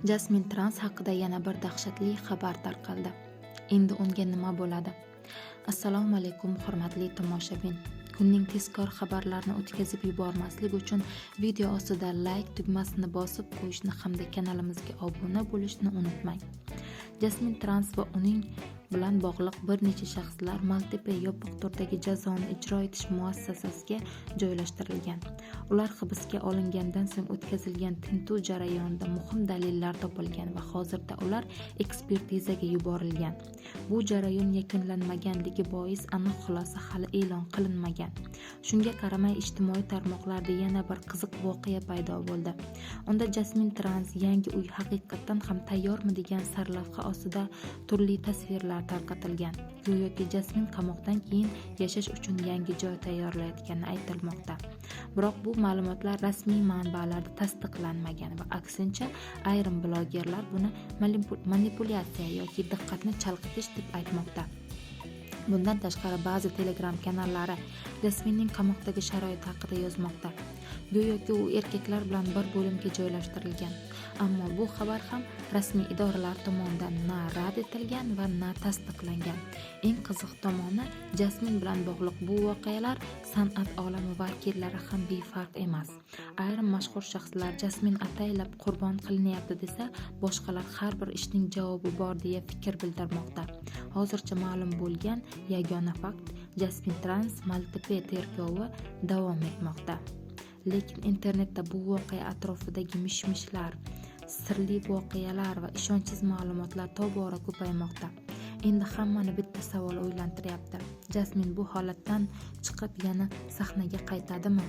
Jasmin Trans haqida yana bir dahshatli xabar tarqaldi. Endi unga nima bo'ladi? Assalomu alaykum hurmatli tomoshabin. Kunning tezkor xabarlarini o'tkazib yubormaslik uchun video ostida like tugmasini bosib qo'yishni hamda kanalimizga obuna bo'lishni unutmang. Jasmin Trans va uning bilan bog'liq bir necha shaxslar Maltepe yopiq turdagi jazoni ijro etish muassasasiga joylashtirilgan. Ular hibsga olingandan so'ng o'tkazilgan tintuv jarayonida muhim dalillar topilgan va hozirda ular ekspertizaga yuborilgan. Bu jarayon yakunlanmaganligi bois aniq xulosa hali e'lon qilinmagan. Shunga qaramay ijtimoiy tarmoqlarda yana bir qiziq voqea paydo bo'ldi. Unda Jasmin Trans yangi uy haqiqatan ham tayyormi degan sarlavha ostida turli tasvirlar tarqatilgan. Go'yoki Jasmin qamoqdan keyin yashash uchun yangi joy tayyorlayotgani aytilmoqda. Biroq bu ma'lumotlar rasmiy manbalarda tasdiqlanmagan va aksincha ayrim blogerlar buni manipulyatsiya yoki diqqatni chalg'itish deb aytmoqda. Bundan tashqari ba'zi Telegram kanallari Jasminning qamoqdagi sharoiti haqida yozmoqda. Go'yoki u erkaklar bilan bir bo'limga joylashtirilgan. Ammo bu xabar ham rasmiy idoralar tomonidan na rad etilgan va na tasdiqlangan. Eng qiziq tomoni, Jasmin bilan bog'liq bu voqealar san'at olami vakillari ham befarq emas. Ayrim mashhur shaxslar Jasmin ataylab qurbon qilinyapti desa, boshqalar har bir ishning javobi bor deya fikr bildirmoqda. Hozircha ma'lum bo'lgan yagona fakt Jasmin Trans Maltepe tergovi davom etmoqda. Lekin internetda bu voqea atrofidagi mish-mishlar, sirli voqealar va ishonchsiz ma'lumotlar tobora ko'paymoqda. Endi hammani bitta savol o'ylantiryapti. Jasmin bu holatdan chiqib yana sahnaga qaytadimi?